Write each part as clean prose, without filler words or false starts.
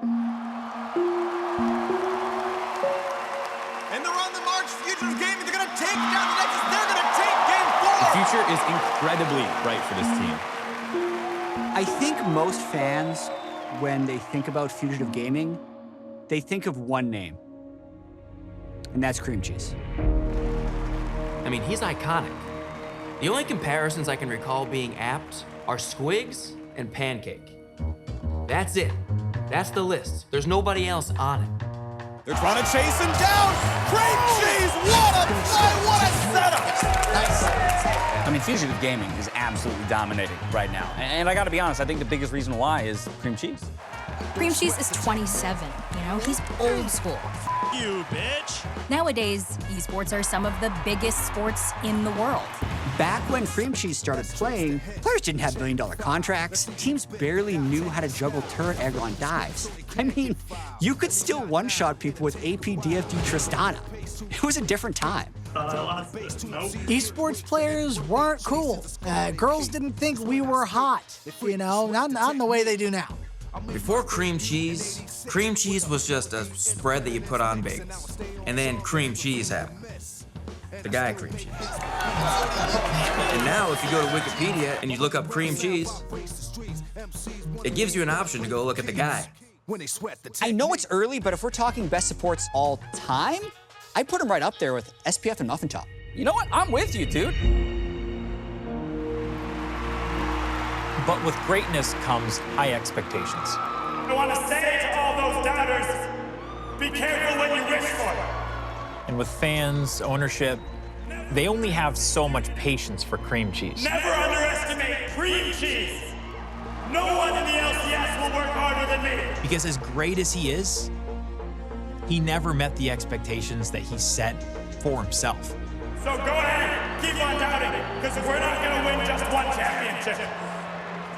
And they're on the march. Fugitive Gaming, they're going to take down the Nexus. They're going to take game 4. The future is incredibly bright for this team. I think most fans, when they think about Fugitive Gaming, they think of one name, and that's Creamcheese. I mean, he's iconic. The only comparisons I can recall being apt are Squigs and Pancake. That's it. That's the list. There's nobody else on it. They're trying to chase him down. Creamcheese, what a play, what a setup. Nice. I mean, Fugitive Gaming is absolutely dominating right now. And I gotta be honest, I think the biggest reason why is Creamcheese. Creamcheese is 27, you know? He's old school. You bitch. Nowadays, esports are some of the biggest sports in the world. Back when Creamcheese started playing, players didn't have million-dollar contracts. Teams barely knew how to juggle turret aggro on dives. I mean, you could still one-shot people with AP DFD Tristana. It was a different time. Esports players weren't cool. Girls didn't think we were hot, you know, not in the way they do now. Before Creamcheese was just a spread that you put on bagels. And then Creamcheese happened. The guy Creamcheese. And now if you go to Wikipedia and you look up Creamcheese, it gives you an option to go look at the guy. I know it's early, but if we're talking best supports all time, I'd put him right up there with SPF and Muffin Top. You know what? I'm with you, dude. But with greatness comes high expectations. I want to say to all those doubters, be careful what you wish for. And with fans, ownership, they only have so much patience for Creamcheese. Never underestimate Creamcheese. No one in the LCS will work harder than me. Because as great as he is, he never met the expectations that he set for himself. So go ahead, keep on doubting, because we're not going to win just one championship.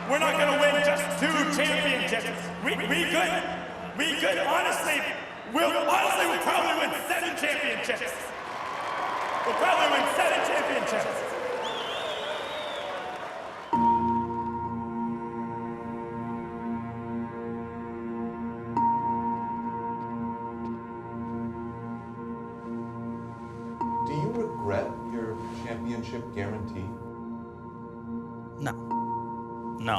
We're not going to win just 2 championships. We could, honestly, we'll probably win 7 championships. We'll probably win 7 championships. Do you regret your championship guarantee? No,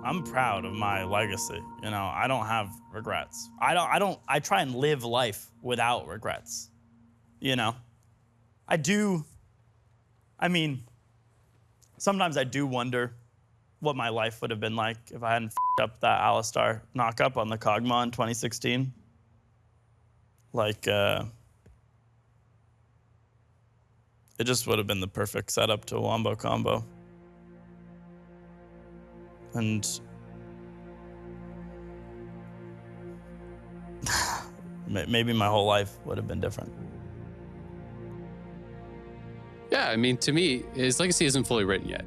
I'm proud of my legacy. You know, I don't have regrets. I try and live life without regrets. You know, I mean, sometimes I do wonder what my life would have been like if I hadn't f***ed up that Alistar knock-up on the Kog'Maw in 2016. Like, it just would have been the perfect setup to a Wombo combo. And maybe my whole life would have been different. Yeah, I mean, to me, his legacy isn't fully written yet.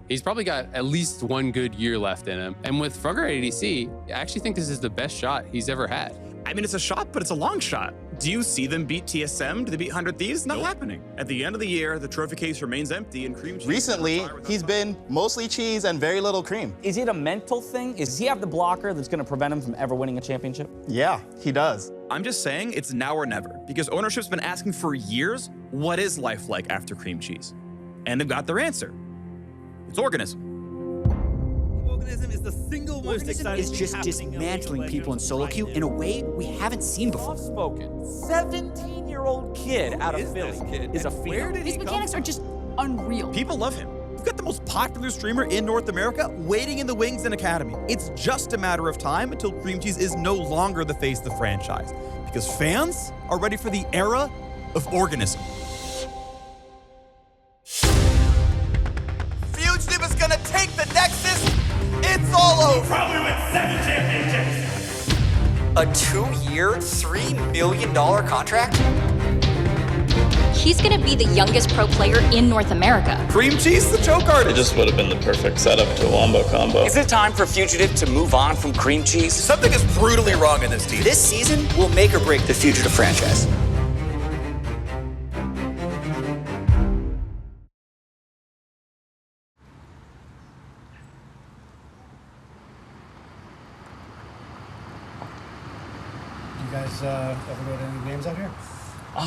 He's probably got at least 1 good year left in him. And with Frogger ADC, I actually think this is the best shot he's ever had. I mean, it's a shot, but it's a long shot. Do you see them beat TSM? Do they beat 100 Thieves? Not happening. At the end of the year, the trophy case remains empty and Creamcheese... Recently, he's been mostly cheese and very little cream. Is it a mental thing? Does he have the blocker that's gonna prevent him from ever winning a championship? Yeah, he does. I'm just saying it's now or never, because ownership's been asking for years, what is life like after Creamcheese? And they've got their answer. It's Organism. Organizm is the single most exciting thing just dismantling people in solo queue in a way we haven't seen before. Spoken. 17-year-old kid out of Philly is a phenom. His mechanics are just unreal. People love him. We've got the most popular streamer in North America waiting in the wings in Academy. It's just a matter of time until Creamcheese is no longer the face of the franchise, because fans are ready for the era of Organism. Fugitive is gonna take the Nexus. It's all over. We'll probably win 7 championships. A 2-year, $3 million contract? He's gonna be the youngest pro player in North America. Creamcheese, the choke artist. It just would have been the perfect setup to a Wombo combo. Is it time for Fugitive to move on from Creamcheese? Something is brutally wrong in this team. This season will make or break the Fugitive franchise. guys ever go to any games out here?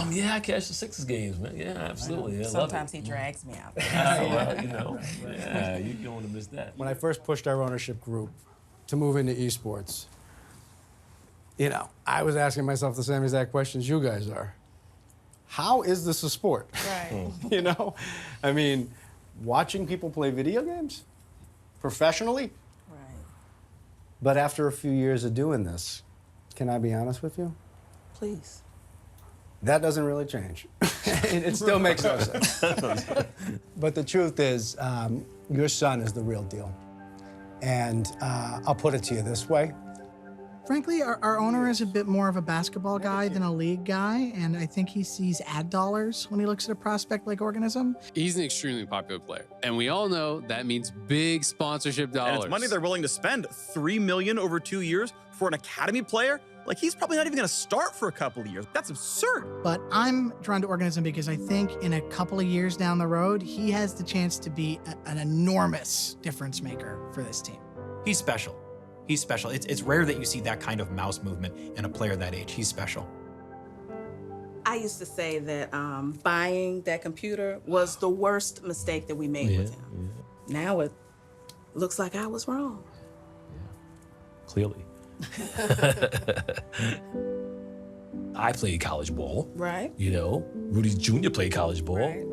Yeah, I catch the Sixers games, man. Yeah, absolutely. I love Sometimes it. he drags me out. Well, you know, yeah, you don't want to miss that. When I first pushed our ownership group to move into esports, you know, I was asking myself the same exact questions you guys are. How is this a sport? Right. You know? I mean, watching people play video games professionally? Right. But after a few years of doing this, can I be honest with you? Please. That doesn't really change. It still makes no sense. But the truth is, your son is the real deal. And I'll put it to you this way. Frankly, our owner is a bit more of a basketball guy than a league guy, and I think he sees ad dollars when he looks at a prospect like Organism. He's an extremely popular player, and we all know that means big sponsorship dollars. And it's money they're willing to spend. $3 million over 2 years for an academy player? Like, he's probably not even gonna start for a couple of years. That's absurd. But I'm drawn to Organism because I think in a couple of years down the road, he has the chance to be an enormous difference maker for this team. He's special. He's special. It's rare that you see that kind of mouse movement in a player that age. He's special. I used to say that buying that computer was the worst mistake that we made with him. Now it looks like I was wrong. Clearly. I played college ball. Right. You know, Rudy Jr. played college ball. Right.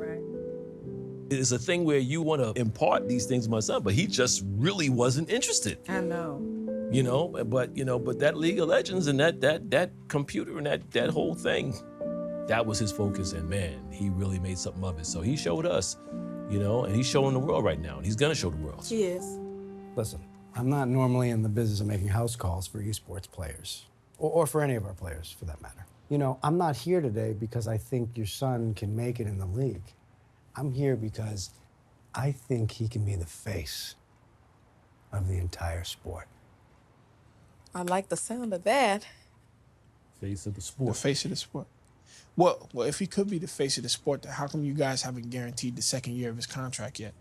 It's a thing where you want to impart these things to my son, but he just really wasn't interested. I know. You know, but that League of Legends and that computer and that whole thing, that was his focus, and man, he really made something of it. So he showed us, you know, and he's showing the world right now, and he's gonna show the world. He is. Listen, I'm not normally in the business of making house calls for esports players, or for any of our players, for that matter. You know, I'm not here today because I think your son can make it in the league. I'm here because I think he can be the face of the entire sport. I like the sound of that. Face of the sport. The face of the sport. Well, if he could be the face of the sport, then how come you guys haven't guaranteed the second year of his contract yet?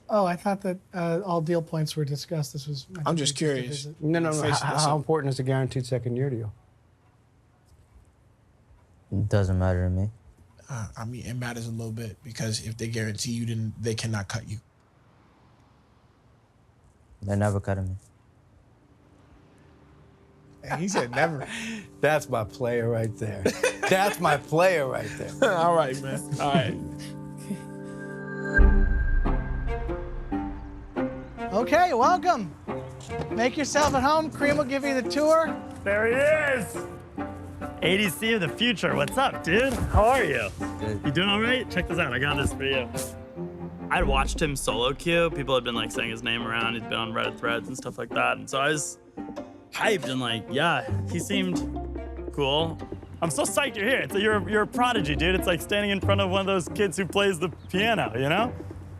Oh, I thought that all deal points were discussed. This was. I'm just curious. No. How important is a guaranteed second year to you? It doesn't matter to me. I mean, it matters a little bit because if they guarantee you, then they cannot cut you. They never cut me. He said never. That's my player right there. That's my player right there. All right, man. All right. Okay, welcome. Make yourself at home. Cream will give you the tour. There he is. ADC of the future. What's up, dude? How are you? Good. You doing all right? Check this out. I got this for you. I'd watched him solo queue. People had been like saying his name around. He'd been on Reddit threads and stuff like that. And so I was hyped and like, yeah, he seemed cool. I'm so psyched you're here. You're a prodigy, dude. It's like standing in front of one of those kids who plays the piano, you know?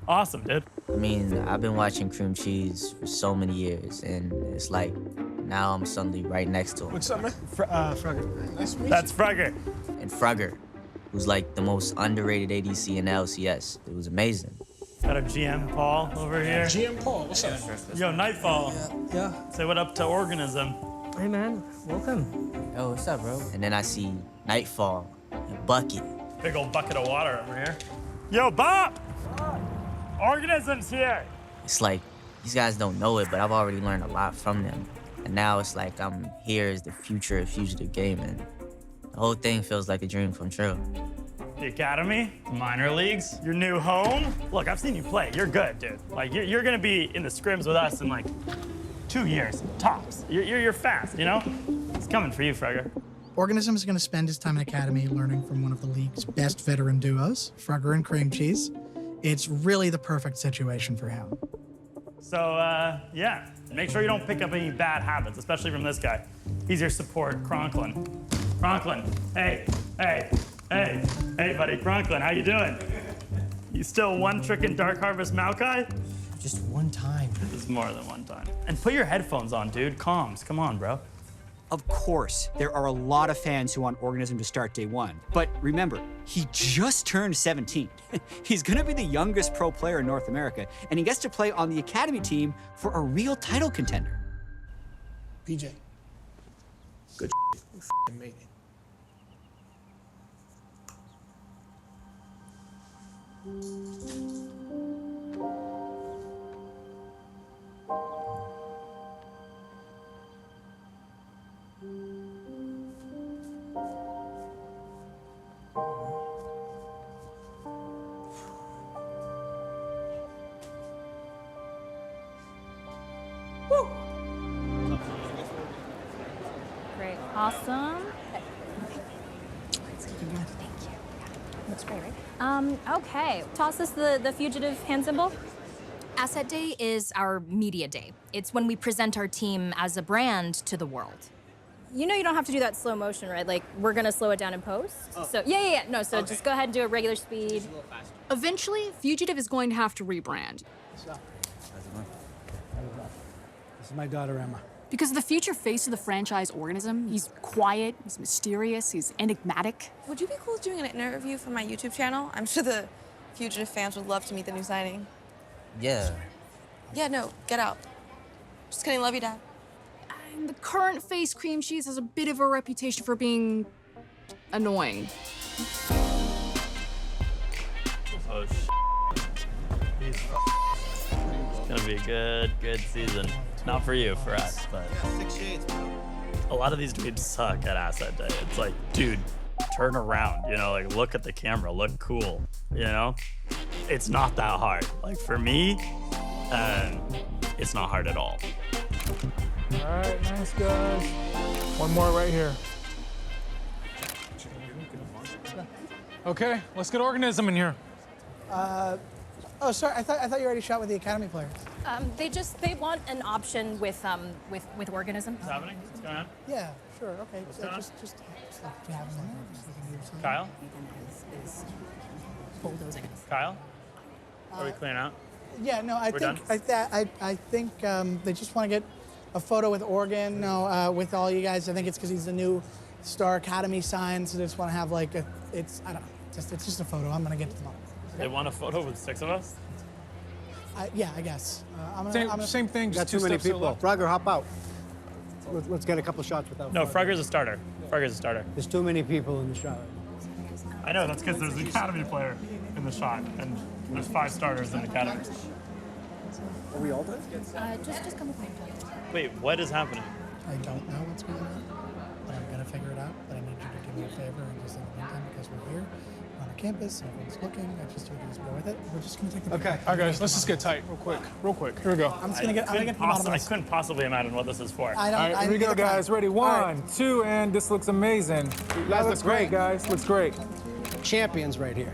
Awesome, dude. I mean, I've been watching Creamcheese for so many years, and it's like, now I'm suddenly right next to him. What's up, man? Frugger. Nice to meet That's Frugger. And Frugger, who's like the most underrated ADC in LCS. It was amazing. Got our GM Paul over here. GM Paul, what's up? Yo, Nightfall. Yeah. Say what up to Organism. Hey, man. Welcome. Yo, what's up, bro? And then I see Nightfall and Bucket. Big old bucket of water over here. Yo, Bob! Organism's here. It's like, these guys don't know it, but I've already learned a lot from them. And now it's like I'm here as the future of Fugitive gaming. The whole thing feels like a dream come true. The academy, minor leagues, your new home. Look, I've seen you play. You're good, dude. Like, you're gonna be in the scrims with us in like 2 years, tops. You're fast, you know? It's coming for you, Frugger. Organism is going to spend his time in academy learning from one of the league's best veteran duos, Frugger and Creamcheese. It's really the perfect situation for him. So, yeah, make sure you don't pick up any bad habits, especially from this guy. He's your support, Cronklin. Cronklin, hey, buddy, Cronklin, how you doing? You still one trick in Dark Harvest Maokai? Just one time. This is more than one time. And put your headphones on, dude. Comms, come on, bro. Of course, there are a lot of fans who want Organism to start day one. But remember, he just turned 17. He's gonna be the youngest pro player in North America, and he gets to play on the academy team for a real title contender. PJ, Good. We f***ing made it. Great. Awesome. Looks great, right? Okay. Toss us the Fugitive hand symbol. Asset Day is our media day. It's when we present our team as a brand to the world. You know you don't have to do that slow motion, right? Like, we're gonna slow it down in post. So, yeah. No, so just go ahead and do a regular speed. Eventually, Fugitive is going to have to rebrand. This is my daughter, Emma. Because the future face of the franchise, Organism, he's quiet, he's mysterious, he's enigmatic. Would you be cool with doing an interview for my YouTube channel? I'm sure the Fugitive fans would love to meet the new signing. Yeah. Yeah, no, get out. Just kidding, love you, Dad. And the current face, Creamcheese, has a bit of a reputation for being annoying. Oh, It's gonna be a good season. Not for you, for us, but a lot of these dudes suck at Asset Day. It's like, dude, turn around, you know, like look at the camera, look cool, you know? It's not that hard. Like for me, it's not hard at all. All right, nice guys. One more right here. Okay, let's get Organism in here. Oh, sorry. I thought you already shot with the Academy players. They want an option with Organism. What's happening? What's going on? Yeah, sure. Okay. What's going on? Just like, have them there. Just so you can hear something. Kyle? Bulldozing. Kyle? Are we clearing out? Yeah, no, We're done? I think they just want to get a photo with Oregon, with all you guys. I think it's because he's the new Star Academy sign, so they just want to have like it's just a photo. I'm gonna get to the moment. They want a photo with 6 of us? Yeah, I guess. Same thing. Got too many people. Frogger, hop out. Let's get a couple shots without. No, Frogger's a starter. Frogger's a starter. There's too many people in the shot. I know, that's because there's an Academy player in the shot, and there's 5 starters in the Academy. Are we all done? Just come with me. Wait, what is happening? I don't know what's going on, but I'm gonna figure it out. But I need you to do me a favor and just in the meantime, because we're here on the campus, everyone's looking. I just told you to bear with it. We're just gonna take the. Okay. All right, guys, let's just get tight real quick. Here we go. I'm just gonna get. I'm gonna get to the bottom of I this. couldn't possibly imagine what this is for. I don't. All right, here we go, guys. Ready? 1, 2, and this looks amazing. That looks great, guys. Looks great. Champions right here.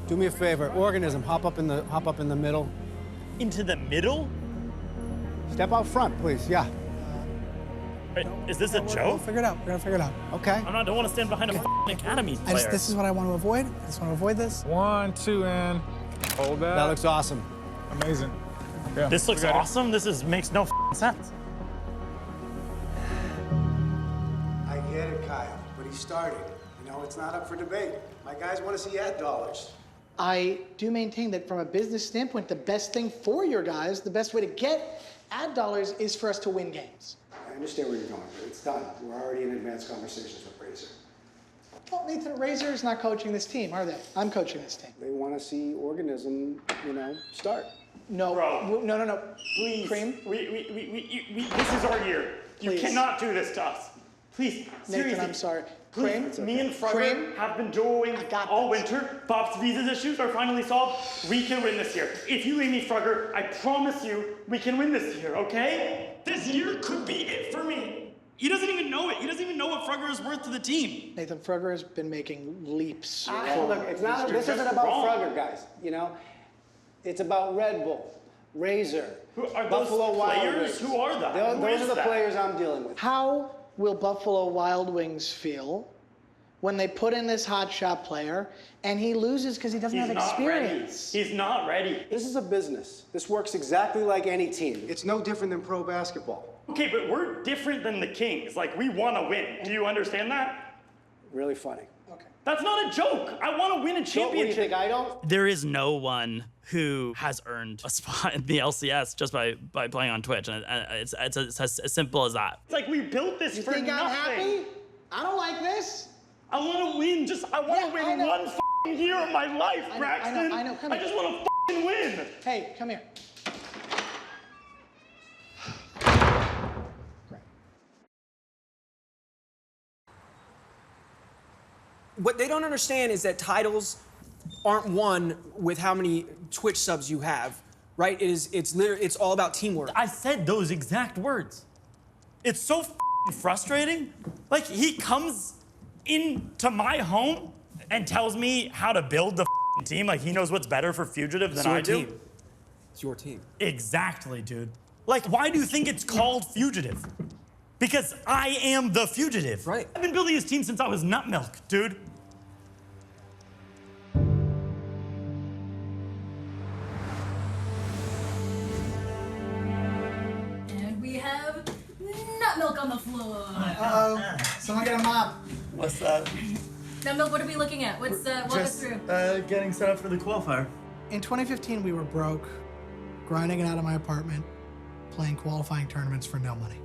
Do me a favor, Organism, hop up in the middle. Into the middle? Step out front, please. Yeah. Wait, is this a joke? We'll figure it out. We're gonna figure it out. Okay. I don't want to stand behind a f***ing Academy player. This is what I want to avoid. I just want to avoid this. 1, 2, and hold that. That looks awesome. Amazing. Yeah, this looks awesome. This makes no sense. I get it, Kyle, but he started. You know, it's not up for debate. My guys want to see ad dollars. I do maintain that from a business standpoint, the best thing for your guys, the best way to get ad dollars is for us to win games. I understand where you're going, but it's done. We're already in advanced conversations with Razor. Well, Nathan, Razor is not coaching this team, are they? I'm coaching this team. They want to see Organism, start. No, Bro. no. Please. Cream? This is our year. You Please. cannot do this to us. Please, seriously. Nathan, I'm sorry. Please, Cream? me and Frogger Cream? have been dueling all winter. Bob's visa issues are finally solved. We can win this year. If you leave me, Frogger, I promise you we can win this year, okay? This year could be it for me. He doesn't even know it. He doesn't even know what Frogger is worth to the team. Nathan, Frogger has been making leaps. Look, it's not. This isn't about Frogger, guys. It's about Red Bull, Razor, Who are those Buffalo Wild players? Wings. Who are that? Who Those is are the that? players I'm dealing with. How will Buffalo Wild Wings feel when they put in this hot shot player and he loses because he doesn't have experience? He's not ready. This is a business. This works exactly like any team. It's no different than pro basketball. Okay, but we're different than the Kings. Like, we want to win. Do you understand that? Really funny. Okay. That's not a joke. I want to win a championship. What do you think, I don't? There is no one who has earned a spot in the LCS just by playing on Twitch, and it's as simple as that. It's like we built this for nothing. You think I'm happy? I don't like this. I want to win. I want to win one f***ing year of my life, Braxton. I know. Come here. I just want to f***ing win. Hey, come here. What they don't understand is that titles aren't won with how many Twitch subs you have, right? It's all about teamwork. I said those exact words. It's so f***ing frustrating. Like, he comes into my home and tells me how to build the f***ing team. Like, he knows what's better for Fugitive than I do. Team. It's your team. Exactly, dude. Like, why do you think it's called Fugitive? Because I am the Fugitive. Right. I've been building this team since I was nut milk, dude. And we have nut milk on the floor. Uh-oh. Someone get a mop. What's that? Nut milk, what are we looking at? Walk us through. Getting set up for the qualifier. In 2015, we were broke, grinding it out of my apartment, playing qualifying tournaments for no money.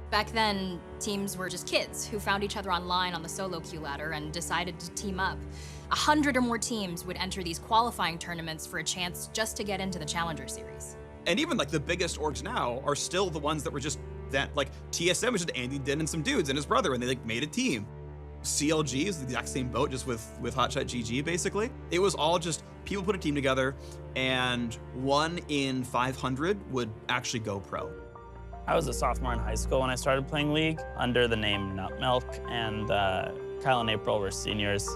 Back then, teams were just kids who found each other online on the solo queue ladder and decided to team up. 100 or more teams would enter these qualifying tournaments for a chance just to get into the Challenger Series. And even like the biggest orgs now are still the ones that were just that, like TSM was just Andy Din and some dudes and his brother, and they like made a team. CLG is the exact same boat, just with Hotshot GG basically. It was all just people put a team together, and 1 in 500 would actually go pro. I was a sophomore in high school when I started playing League under the name Nutmilk, and Kyle and April were seniors.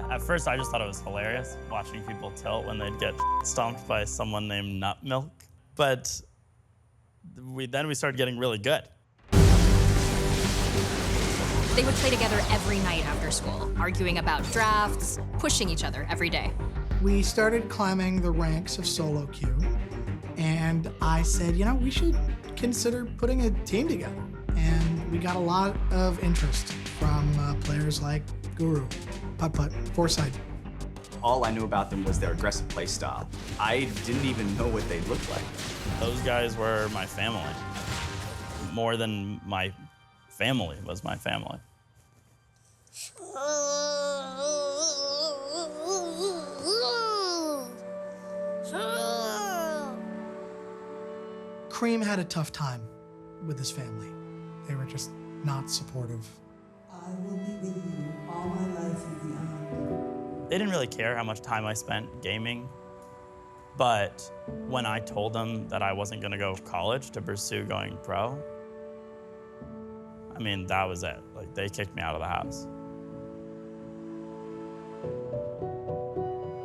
At first, I just thought it was hilarious watching people tilt when they'd get stomped by someone named Nutmilk. But then we started getting really good. They would play together every night after school, arguing about drafts, pushing each other every day. We started climbing the ranks of solo queue, and I said, you know, we should consider putting a team together. And we got a lot of interest from players like Guru, Putt, Foresight. All I knew about them was their aggressive play style. I didn't even know what they looked like. Those guys were my family. More than my family was my family. Cream had a tough time with his family. They were just not supportive. I will be with you all my life and beyond. They didn't really care how much time I spent gaming, but when I told them that I wasn't gonna go to college to pursue going pro, I mean, that was it. Like, they kicked me out of the house.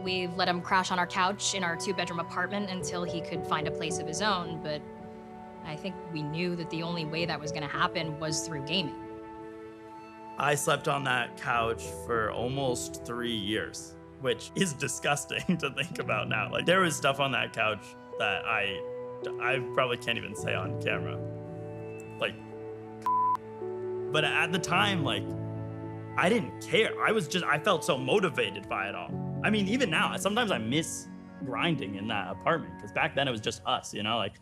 We let him crash on our couch in our 2-bedroom apartment until he could find a place of his own, but I think we knew that the only way that was gonna happen was through gaming. I slept on that couch for almost 3 years, which is disgusting to think about now. Like, there was stuff on that couch that I probably can't even say on camera. Like, but at the time, like, I didn't care. I felt so motivated by it all. I mean, even now, sometimes I miss grinding in that apartment, because back then it was just us, you know? Like,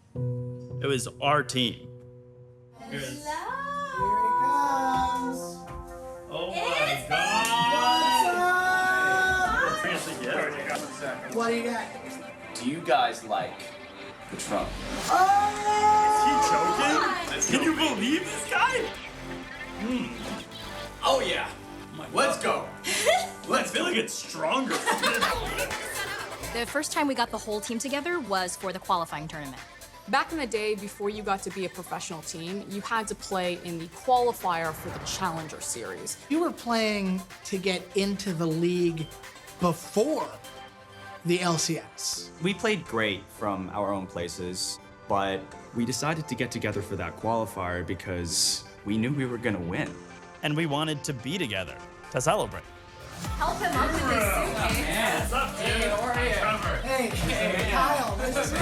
it was our team. Here he comes. Oh my God! What do you got? Do you guys like Patron? Is he joking? Can you believe this guy? Oh yeah. Let's go. I feel like it's stronger. The first time we got the whole team together was for the qualifying tournament. Back in the day, before you got to be a professional team, you had to play in the qualifier for the Challenger Series. You were playing to get into the league before the LCS. We played great from our own places, but we decided to get together for that qualifier because we knew we were gonna win. And we wanted to be together to celebrate. Help him up with this suitcase. What's up, dude? Hey, Kyle, this is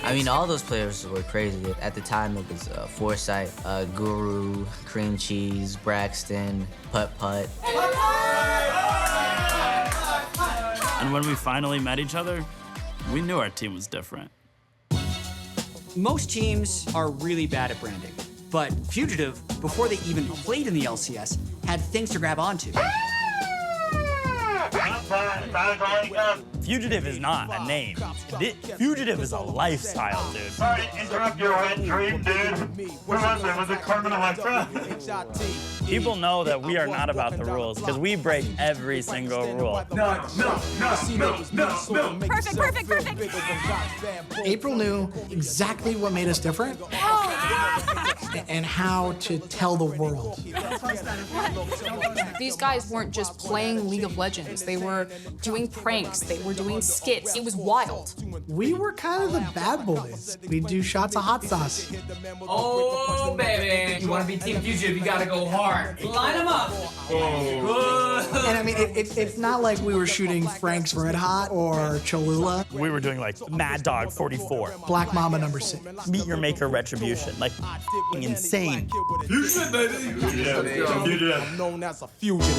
I mean, all those players were crazy. At the time, it was Foresight, Guru, Creamcheese, Braxton, Putt. And when we finally met each other, we knew our team was different. Most teams are really bad at branding, but Fugitive, before they even played in the LCS, had things to grab onto. Fugitive is not a name. Fugitive is a lifestyle, dude. Sorry to interrupt your wet dream, dude. Who was it? Was it Carmen Electra? People know that we are not about the rules because we break every single rule. No. Perfect. April knew exactly what made us different and how to tell the world. These guys weren't just playing League of Legends. They were doing pranks. They were doing skits. It was wild. We were kind of the bad boys. We'd do shots of hot sauce. Oh, baby. You want to be Team Fugitive, you got to go hard. Line them up. And I mean, it's not like we were shooting Frank's Red Hot or Cholula. We were doing like Mad Dog 44. Black Mamba number 6. Meet Your Maker Retribution. Like insane. Fugitive, baby. Fugitive. I'm known as a fugitive.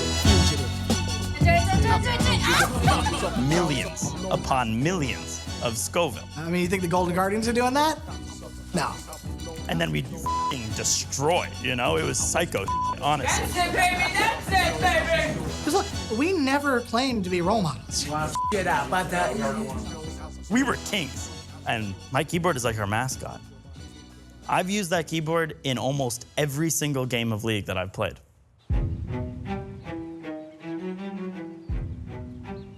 Millions upon millions of Scoville. I mean, you think the Golden Guardians are doing that? No. And then we destroyed, you know? It was psycho, honestly. That's it, baby. That's it, baby. Because look, we never claimed to be role models. Get out, but We were kings, and my keyboard is like our mascot. I've used that keyboard in almost every single game of League that I've played.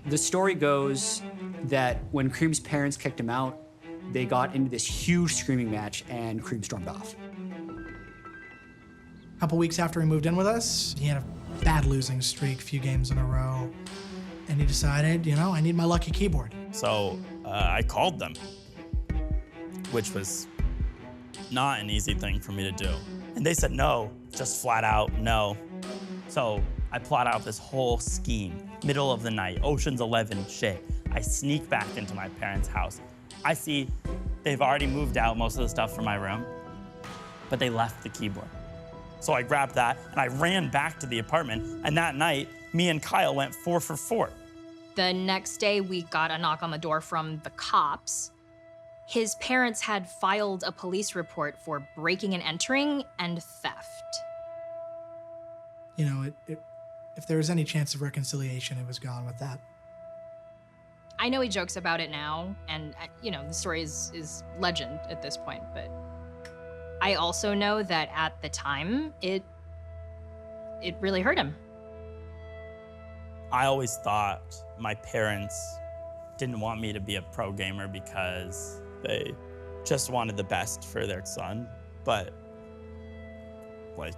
The story goes that when Cream's parents kicked him out, they got into this huge screaming match and Cream stormed off. A couple weeks after he moved in with us, he had a bad losing streak, a few games in a row. And he decided, you know, I need my lucky keyboard. So I called them, which was not an easy thing for me to do. And they said no, just flat out no. So I plot out this whole scheme, middle of the night, Ocean's 11 shit. I sneak back into my parents' house. I see they've already moved out most of the stuff from my room, but they left the keyboard. So I grabbed that and I ran back to the apartment, and that night, me and Kyle went 4 for 4. The next day, we got a knock on the door from the cops. His parents had filed a police report for breaking and entering and theft. You know, if there was any chance of reconciliation, it was gone with that. I know he jokes about it now, and you know, the story is legend at this point, but I also know that at the time, it really hurt him. I always thought my parents didn't want me to be a pro gamer because they just wanted the best for their son, but like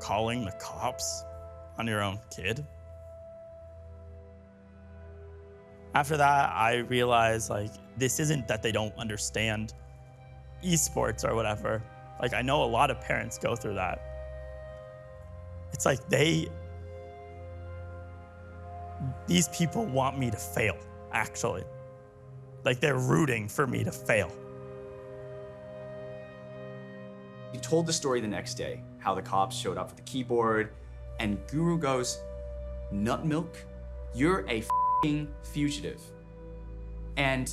calling the cops on your own kid. After that, I realized like this isn't that they don't understand esports or whatever. Like I know a lot of parents go through that. It's like these people want me to fail, actually. Like they're rooting for me to fail. He told the story the next day, how the cops showed up for the keyboard, and Guru goes, "Nut milk, you're a f***ing fugitive." And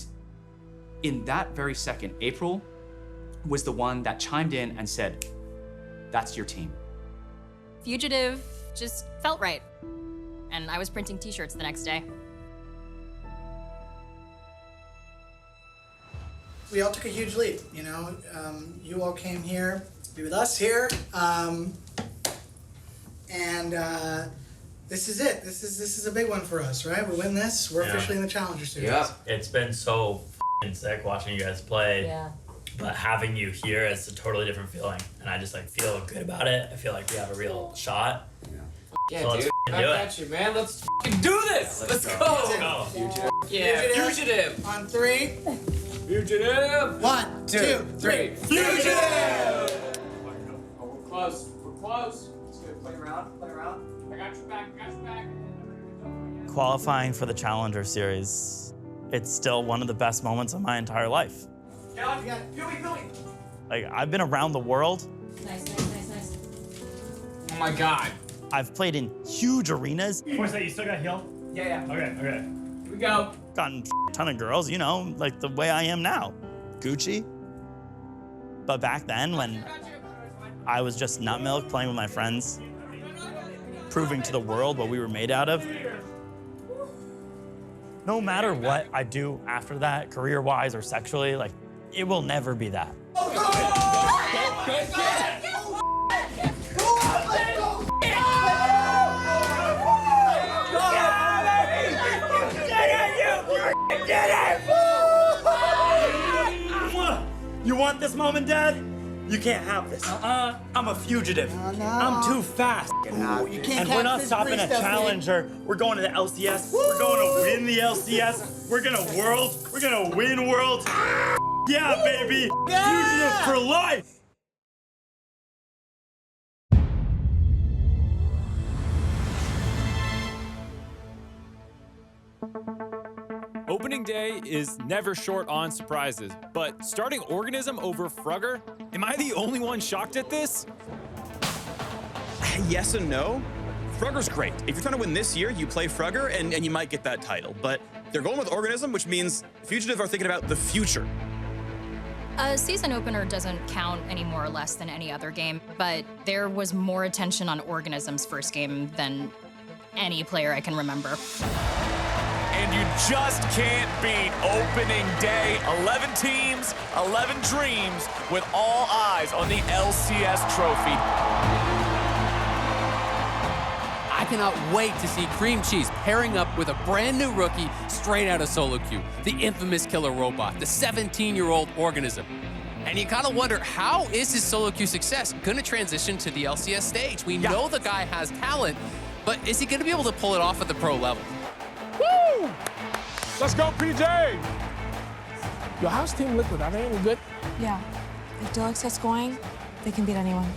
in that very second, April was the one that chimed in and said, "That's your team." Fugitive just felt right. And I was printing t-shirts the next day. We all took a huge leap, you know. You all came here to be with us here. This is it. This is a big one for us, right? We win this, we're officially in the Challenger Series. Yeah. It's been so f***ing sick watching you guys play. Yeah. But having you here is a totally different feeling. And I just like feel good about it. I feel like we have a real shot. Yeah, So let's dude. f***ing I do it. got you, man. Let's f***ing do this. Let's go. Fugitive. Yeah, Fugitive. On 3. Fugitive. 1, 2, 3. Fugitive. Oh, we're close. We're close. Let's go. Play around. Play around. I got your back. I got your back. Qualifying for the Challenger Series, it's still one of the best moments of my entire life. Get on. You got it. Billy. Like, I've been around the world. Nice. Oh my God. I've played in huge arenas. What's that? You still got heal? Yeah. Okay. Here we go. Gotten a ton of girls, you know, like the way I am now. Gucci. But back then, when I was just nut milk playing with my friends, proving to the world what we were made out of, no matter what I do after that, career-wise or sexually, like, it will never be that. You want this moment, Dad? You can't have this. I'm a fugitive. I'm too fast. You can't And we're not catch this stopping at stuff, Challenger. We're going to the LCS. We're going to win the LCS. We're gonna win Worlds. Yeah, baby. Fugitive for life. Opening day is never short on surprises, but starting Organism over Frugger? Am I the only one shocked at this? Yes and no. Frugger's great. If you're trying to win this year, you play Frugger and you might get that title. But they're going with Organism, which means Fugitive are thinking about the future. A season opener doesn't count any more or less than any other game, but there was more attention on Organism's first game than any player I can remember. And you just can't beat opening day. 11 teams, 11 dreams, with all eyes on the LCS trophy. I cannot wait to see Creamcheese pairing up with a brand new rookie straight out of solo queue, the infamous killer robot, the 17-year-old Organism. And you gotta wonder, how is his solo queue success gonna transition to the LCS stage? We know the guy has talent, but is he gonna be able to pull it off at the pro level? Woo! Let's go, PJ! Yo, how's Team Liquid? Are they any good? Yeah. If Deluxe gets going, they can beat anyone.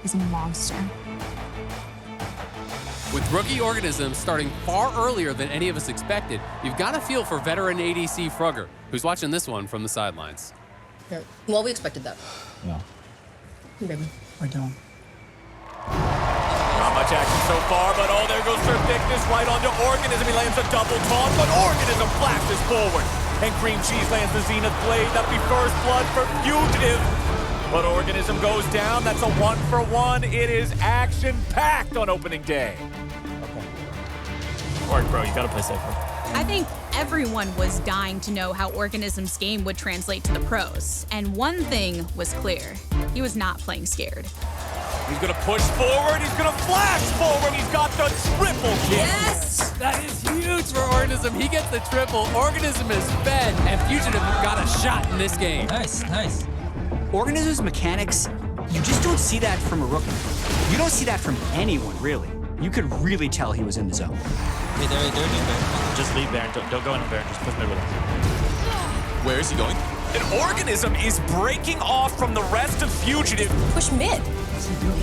He's a monster. With rookie Organism starting far earlier than any of us expected, you've got a feel for veteran ADC Frugger, who's watching this one from the sidelines. Yeah. Well, we expected that. Yeah. Hey, baby. We're doing. Not much action so far, but oh, there goes Sir Thickness right onto Organism. He lands a double taunt, but Organism flashes forward. And Creamcheese lands the Zenith Blade. That'll be first blood for Fugitive. But Organism goes down. That's a 1-for-1. It is action-packed on opening day. Org, bro, you gotta play safer. I think everyone was dying to know how Organism's game would translate to the pros. And one thing was clear. He was not playing scared. He's gonna push forward. He's gonna flash forward. He's got the triple kill. Yes! That is huge for Organism. He gets the triple. Organism is fed, and Fugitive got a shot in this game. Nice, nice. Organism's mechanics, you just don't see that from a rookie. You don't see that from anyone, really. You could really tell he was in the zone. Hey, they're doing Baron. Just leave Baron. Don't go into Baron. Just push mid with him. Where is he going? An Organism is breaking off from the rest of Fugitive. Push mid.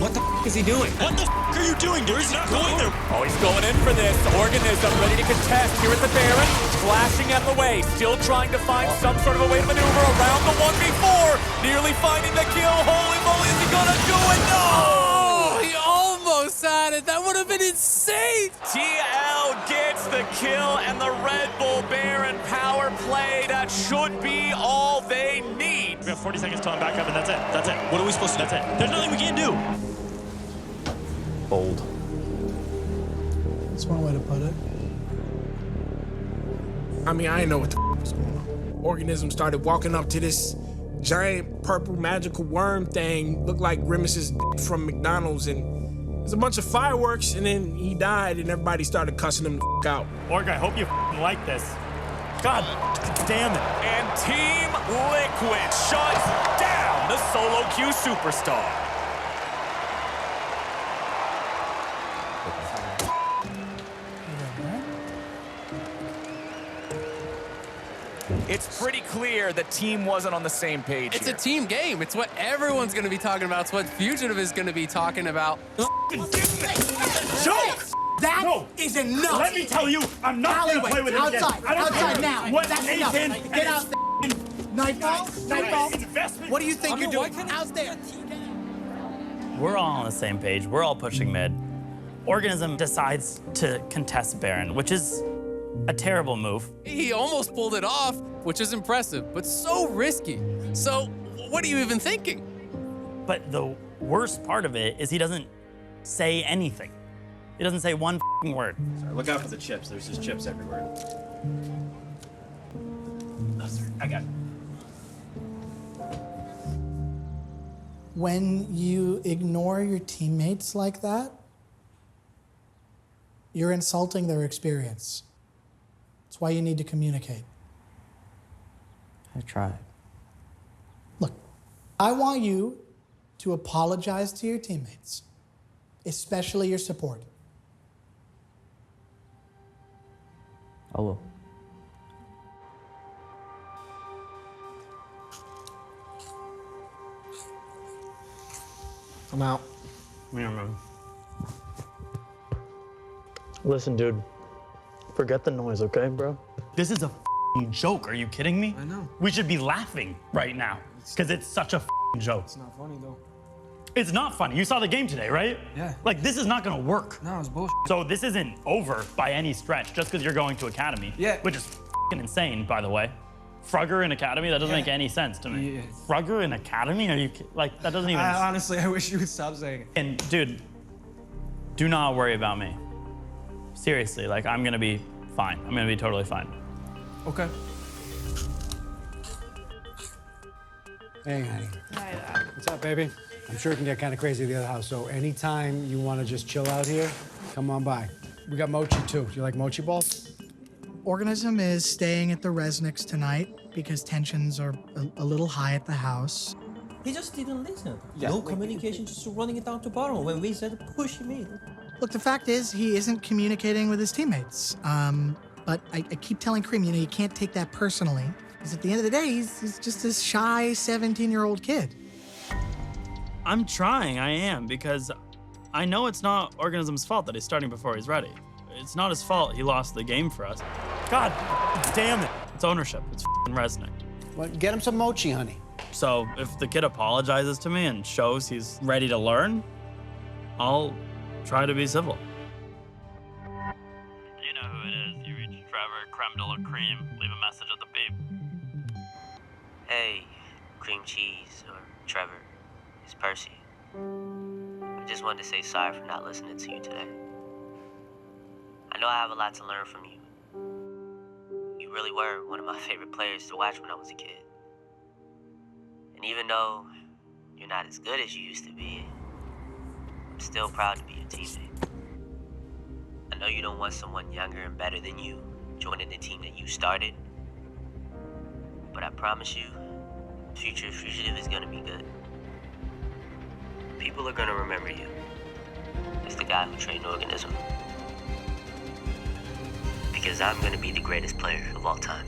What the f is he doing? What the f are you doing, dude? He's not going there. Oh, he's going in for this. Organism ready to contest here at the Baron. Flashing out of the way. Still trying to find some sort of a way to maneuver around the 1v4. Nearly finding the kill. Holy moly, is he gonna do it? No! Oh, he almost had it. That would have been insane. TL gets the kill and the Red Bull Baron power play. That should be all they need. We have 40 seconds till I'm back up, and that's it. That's it. What are we supposed to do? That's it. There's nothing we can do. Bold. That's one way to put it. I mean, I didn't know what the was going on. Organism started walking up to this giant purple magical worm thing, looked like Grimace's from McDonald's, and there's a bunch of fireworks, and then he died, and everybody started cussing him the out. Org, I hope you like this. God damn it. And Team Liquid shuts down the solo queue superstar. It's pretty clear the team wasn't on the same page It's here. a team game. It's what everyone's going to be talking about. It's what Fugitive is going to be talking about. Joke! That is enough. Let me tell you, I'm not going to play with him again. Outside, I don't outside care now. what That's Nathan enough. Get out there. Nightfall, Nightfall. What do you think you're doing out there? We're all on the same page. We're all pushing mid. Organism decides to contest Baron, which is a terrible move. He almost pulled it off, which is impressive, but so risky. So, what are you even thinking? But the worst part of it is he doesn't say anything. He doesn't say one f***ing word. Sorry, look out for the chips. There's just chips everywhere. Oh, sorry. I got it. When you ignore your teammates like that, you're insulting their experience. That's why you need to communicate. I tried. Look, I want you to apologize to your teammates, especially your support. I will. I'm out. Yeah, man. Listen, dude. Forget the noise, okay, bro? This is a f***ing joke. Are you kidding me? I know. We should be laughing right now because it's such a f***ing joke. It's not funny though. It's not funny. You saw the game today, right? Yeah. Like, this is not gonna work. No, it's bullshit. So this isn't over by any stretch just because you're going to Academy. Yeah. Which is f***ing insane, by the way. Frugger in Academy? That doesn't make any sense to me. Yeah. Frugger in Academy? Are you like, that doesn't even... Honestly, I wish you would stop saying it. And dude, do not worry about me. Seriously, like, I'm gonna be fine. I'm gonna be totally fine. Okay. Hey, honey. What's up, baby? I'm sure it can get kind of crazy at the other house, so anytime you want to just chill out here, come on by. We got mochi, too. Do you like mochi balls? Organism is staying at the Resnick's tonight because tensions are a little high at the house. He just didn't listen. Yeah. No communication, just running it down to bottom when we said push him in. Look, the fact is he isn't communicating with his teammates. But I keep telling Cream, you know, you can't take that personally. Because at the end of the day, he's just this shy 17-year-old kid. I'm trying, I am, because I know it's not Organism's fault that he's starting before he's ready. It's not his fault he lost the game for us. God damn it. It's ownership. It's f***ing Resnick. Well, get him some mochi, honey. So if the kid apologizes to me and shows he's ready to learn, I'll try to be civil. You know who it is. You reach Trevor, creme de la cream. Leave a message at the beep. Hey, Creamcheese, or Trevor, it's Percy. I just wanted to say sorry for not listening to you today. I know I have a lot to learn from you. You really were one of my favorite players to watch when I was a kid. And even though you're not as good as you used to be, I'm still proud to be your teammate. I know you don't want someone younger and better than you joining the team that you started, but I promise you, the future of Fugitive is gonna be good. People are gonna remember you as the guy who trained Organism. Because I'm gonna be the greatest player of all time.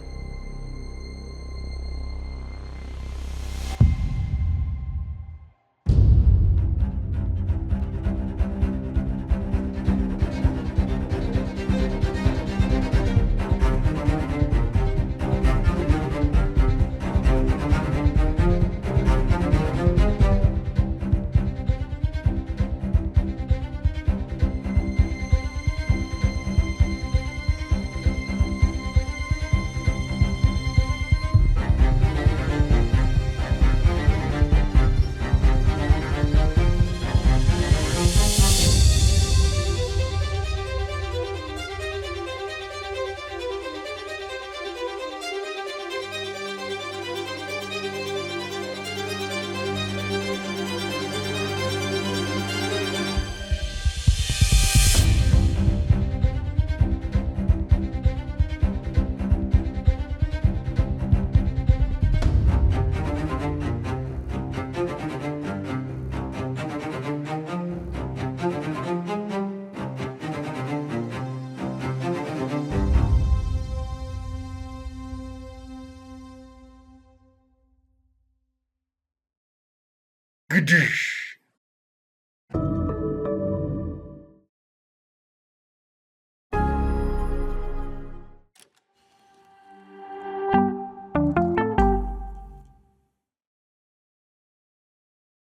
Good dish.